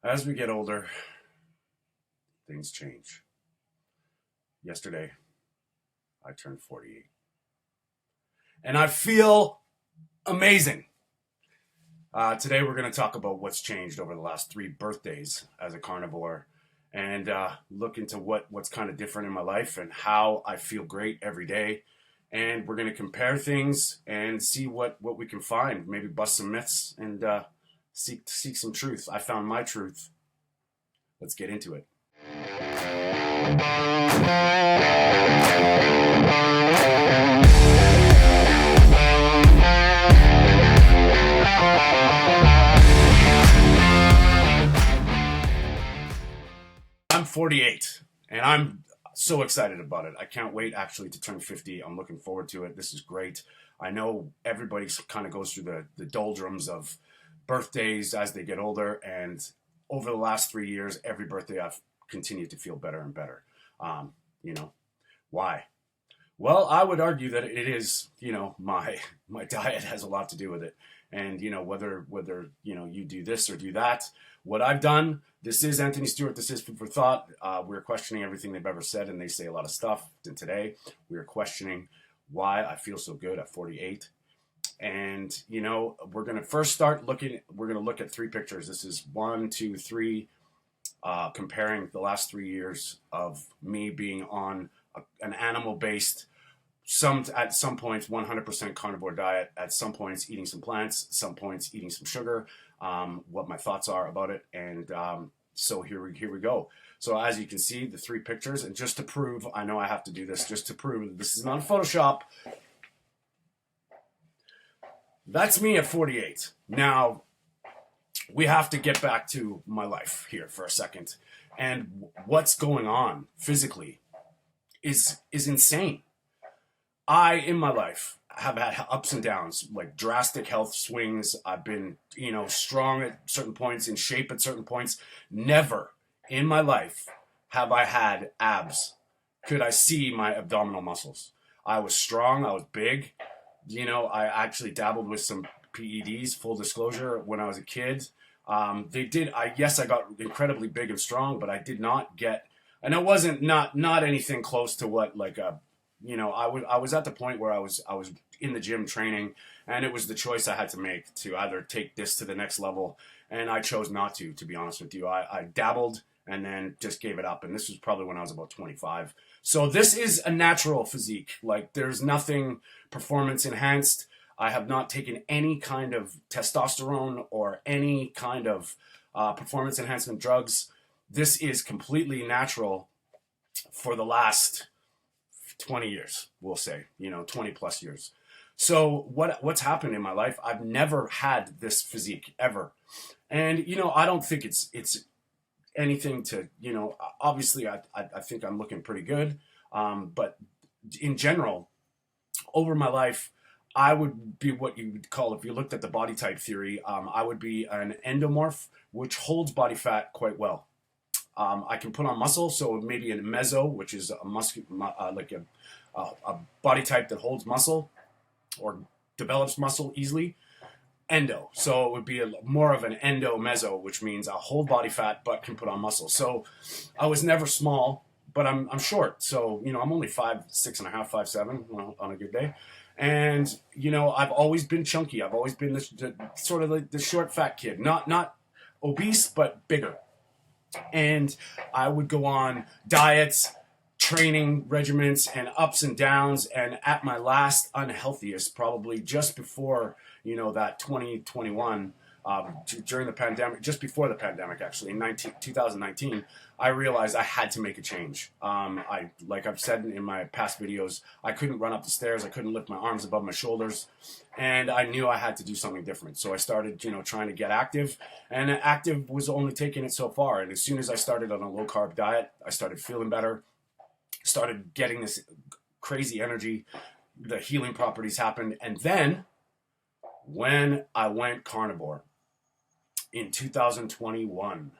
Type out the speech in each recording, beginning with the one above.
As we get older, things change. Yesterday, I turned 48. And I feel amazing. Today, we're going to talk about what's changed over the last 3 birthdays as a carnivore and look into what's kind of different in my life and how I feel great every day. And we're going to compare things and see what we can find, maybe bust some myths and seek some truth. I found my truth. Let's get into it. I'm 48 and I'm so excited about it. I can't wait actually to turn 50. I'm looking forward to it. This is great. I know everybody kind of goes through the doldrums of birthdays as they get older. And over the last 3 years, every birthday I've continued to feel better and better. You know, why? Well, I would argue that it is, my diet has a lot to do with it. And, whether you do this or do that, what I've done, this is Anthony Stewart. This is Food for Thought. We're questioning everything they've ever said, and they say a lot of stuff. And today we're questioning why I feel so good at 48. And, we're going to first we're going to look at 3 pictures. This is 1, 2, 3, comparing the last 3 years of me being on an animal-based, at some points 100% carnivore diet, at some points eating some plants, some points eating some sugar, what my thoughts are about it. And so here we go. So as you can see, the 3 pictures, and just to prove, I know I have to do this just to prove that this is not Photoshop. That's me at 48. Now, we have to get back to my life here for a second. And what's going on physically is insane. In my life, have had ups and downs, like drastic health swings. I've been, strong at certain points, in shape at certain points. Never in my life have I had abs. Could I see my abdominal muscles? I was strong. I was big. I actually dabbled with some PEDs, full disclosure, when I was a kid. Yes, I got incredibly big and strong, but I did not get, and it wasn't not anything close to what I was at the point where I was in the gym training, and it was the choice I had to make to either take this to the next level, and I chose not to be honest with you. I dabbled and then just gave it up, and this was probably when I was about 25. So this is a natural physique. Like, there's nothing performance enhanced. I have not taken any kind of testosterone or any kind of performance enhancement drugs. This is completely natural for the last 20 years, we'll say, 20 plus years. So what's happened in my life? I've never had this physique ever. And, I don't think it's anything to, obviously I think I'm looking pretty good. But in general, over my life, I would be what you would call, if you looked at the body type theory, I would be an endomorph, which holds body fat quite well. I can put on muscle, so maybe a meso, which is a body type that holds muscle or develops muscle easily. Endo, so it would be more of an endo-meso, which means I hold body fat but can put on muscle. So I was never small, but I'm short. So I'm only 5'6.5", 5'7", on a good day. And I've always been chunky. I've always been sort of like the short fat kid, not obese but bigger. And I would go on diets, training regimens, and ups and downs. And at my last unhealthiest, probably just before, that 2021, during the pandemic, just before the pandemic, actually, in 2019, I realized I had to make a change. Like I've said in my past videos, I couldn't run up the stairs. I couldn't lift my arms above my shoulders. And I knew I had to do something different. So I started, trying to get active. And active was only taking it so far. And as soon as I started on a low-carb diet, I started feeling better, started getting this crazy energy. The healing properties happened. And then when I went carnivore in 2021,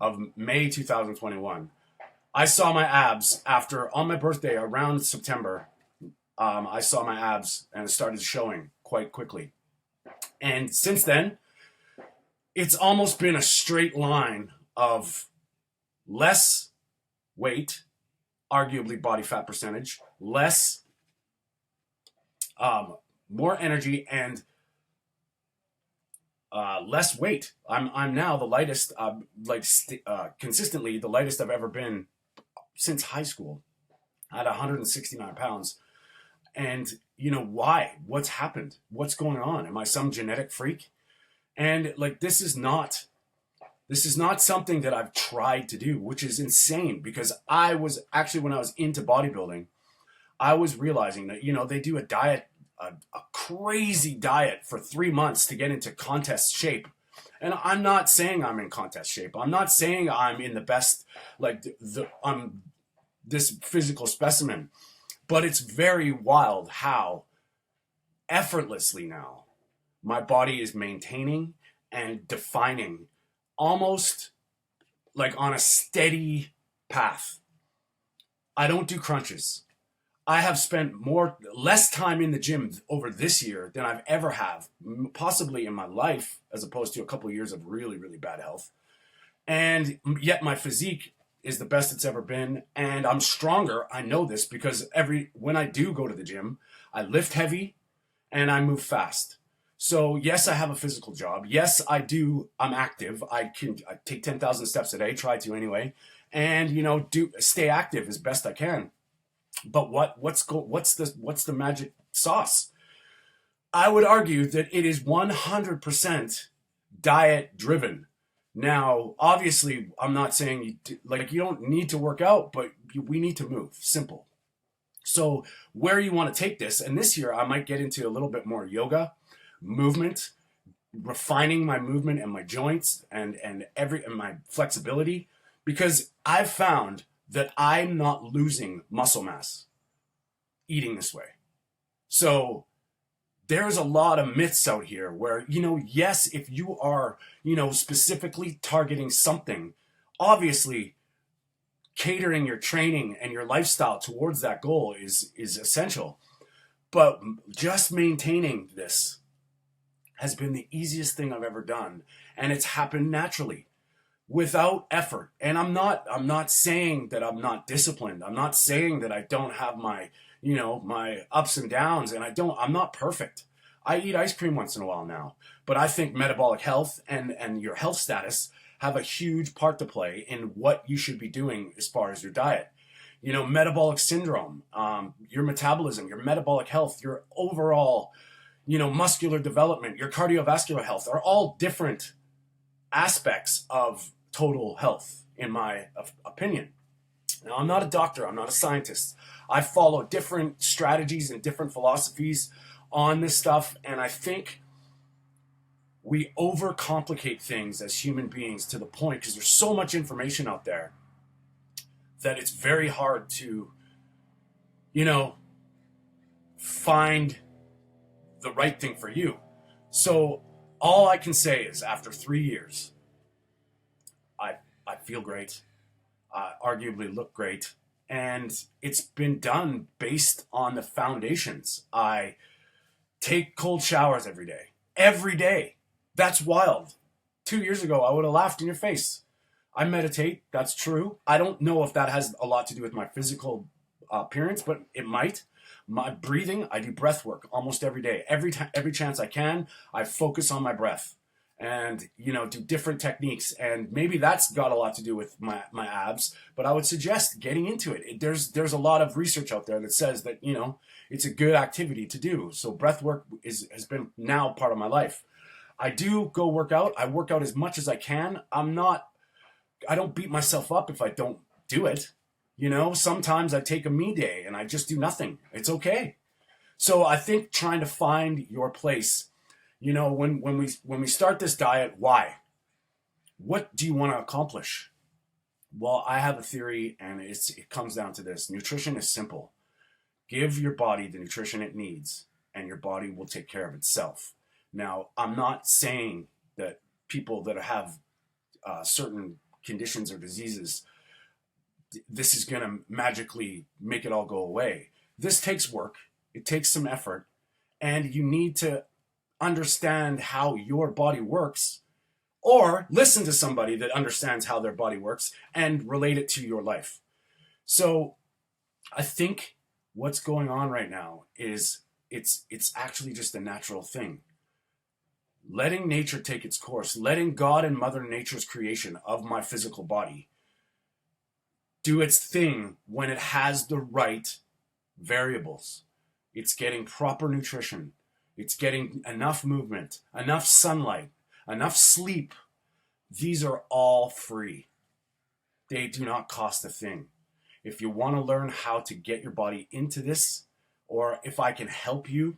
of May 2021, I saw my abs on my birthday around September. I saw my abs and it started showing quite quickly. And since then, it's almost been a straight line of less weight, arguably body fat percentage, less, more energy, and less weight. I'm now the lightest, consistently the lightest I've ever been since high school, at 169 pounds. And why? What's happened? What's going on? Am I some genetic freak? And like, this is not something that I've tried to do, which is insane, because I was actually, when I was into bodybuilding, I was realizing that, they do a diet, a crazy diet for 3 months to get into contest shape. And I'm not saying I'm in contest shape. I'm not saying I'm in the best, I'm this physical specimen, but it's very wild how effortlessly now my body is maintaining and defining, almost like on a steady path. I don't do crunches. I have spent less time in the gym over this year than I've ever have, possibly in my life, as opposed to a couple of years of really, really bad health. And yet my physique is the best it's ever been, and I'm stronger. I know this because when I do go to the gym, I lift heavy and I move fast. So yes, I have a physical job. Yes, I do. I'm active. I take 10,000 steps a day, try to anyway, and stay active as best I can. But what's the magic sauce? I would argue that it is 100% diet driven. Now, obviously, I'm not saying you don't need to work out, but we need to move. Simple. So where you want to take this, and this year I might get into a little bit more yoga, movement, refining my movement and my joints and my flexibility, because I've found that I'm not losing muscle mass eating this way. So there's a lot of myths out here where, yes, if you are, specifically targeting something, obviously catering your training and your lifestyle towards that goal is essential. But just maintaining this has been the easiest thing I've ever done. And it's happened naturally, without effort. And I'm not saying that I'm not disciplined. I'm not saying that I don't have my, my ups and downs, and I'm not perfect. I eat ice cream once in a while now, but I think metabolic health and your health status have a huge part to play in what you should be doing as far as your diet. Metabolic syndrome, your metabolism, your metabolic health, your overall, muscular development, your cardiovascular health are all different aspects of total health, in my opinion. Now, I'm not a doctor. I'm not a scientist. I follow different strategies and different philosophies on this stuff, and I think we overcomplicate things as human beings to the point, because there's so much information out there, that it's very hard to, find the right thing for you. So all I can say is, after 3 years, I feel great, arguably look great, and it's been done based on the foundations. I take cold showers every day. Every day. That's wild. 2 years ago, I would have laughed in your face. I meditate. That's true. I don't know if that has a lot to do with my physical appearance, but it might. My breathing, I do breath work almost every day. Every chance I can, I focus on my breath and, do different techniques. And maybe that's got a lot to do with my abs, but I would suggest getting into it. There's a lot of research out there that says that, it's a good activity to do. So breath work has been now part of my life. I do go work out. I work out as much as I can. I don't beat myself up if I don't do it. Sometimes I take a me day and I just do nothing. It's okay. So I think trying to find your place, when we start this diet, why? What do you want to accomplish? Well, I have a theory, and it comes down to this. Nutrition is simple. Give your body the nutrition it needs, and your body will take care of itself. Now, I'm not saying that people that have certain conditions or diseases, this is going to magically make it all go away. This takes work. It takes some effort. And you need to understand how your body works or listen to somebody that understands how their body works and relate it to your life. So I think what's going on right now is it's actually just a natural thing. Letting nature take its course, letting God and Mother Nature's creation of my physical body do its thing when it has the right variables. It's getting proper nutrition. It's getting enough movement, enough sunlight, enough sleep. These are all free. They do not cost a thing. If you want to learn how to get your body into this, or if I can help you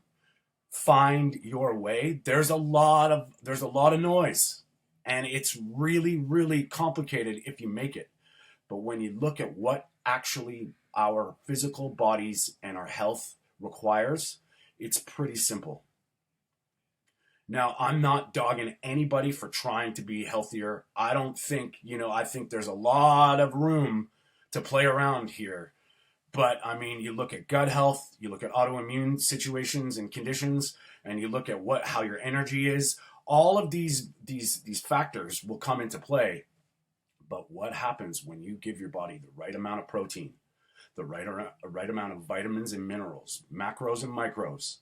find your way, there's a lot of noise, and it's really, really complicated if you make it. But when you look at what actually our physical bodies and our health requires, it's pretty simple. Now, I'm not dogging anybody for trying to be healthier. I don't think, I think there's a lot of room to play around here. But I mean, you look at gut health, you look at autoimmune situations and conditions, and you look at how your energy is. All of these factors will come into play. But what happens when you give your body the right amount of protein, the right amount of vitamins and minerals, macros and micros?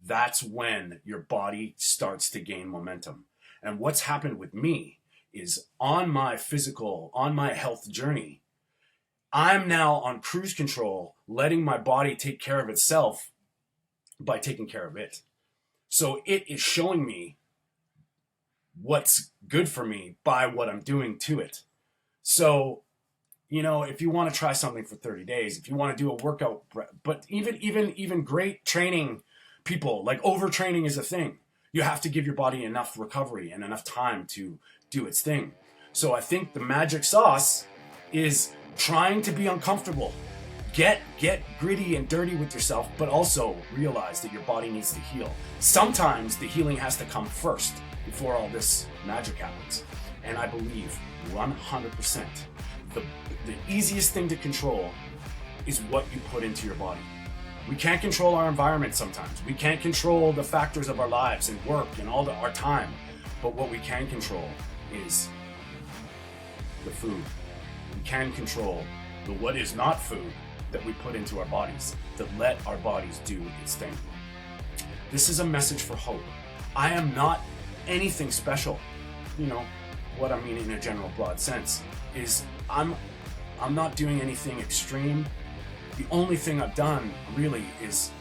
That's when your body starts to gain momentum. And what's happened with me is on my health journey, I'm now on cruise control, letting my body take care of itself by taking care of it. So it is showing me what's good for me by what I'm doing to it. So, if you want to try something for 30 days, if you want to do a workout, but even great training people, like overtraining is a thing. You have to give your body enough recovery and enough time to do its thing. So I think the magic sauce is trying to be uncomfortable. Get gritty and dirty with yourself, but also realize that your body needs to heal. Sometimes the healing has to come first before all this magic happens. And I believe 100% the easiest thing to control is what you put into your body. We can't control our environment sometimes. We can't control the factors of our lives and work and our time. But what we can control is the food. We can control the what is not food that we put into our bodies, that let our bodies do its thing. This is a message for hope. I am not anything special. What I mean in a general broad sense is I'm not doing anything extreme. The only thing I've done really is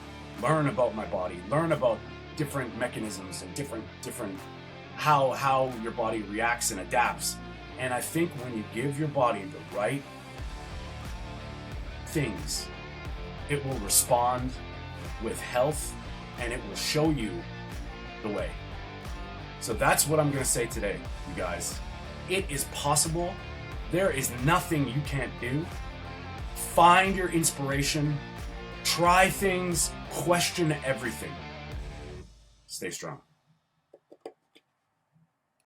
learn about my body, learn about different mechanisms and different how your body reacts and adapts. And I think when you give your body the right things, it will respond with health and it will show you the way. So that's what I'm going to say today, you guys. It is possible. There is nothing you can't do. Find your inspiration. Try things. Question everything. Stay strong.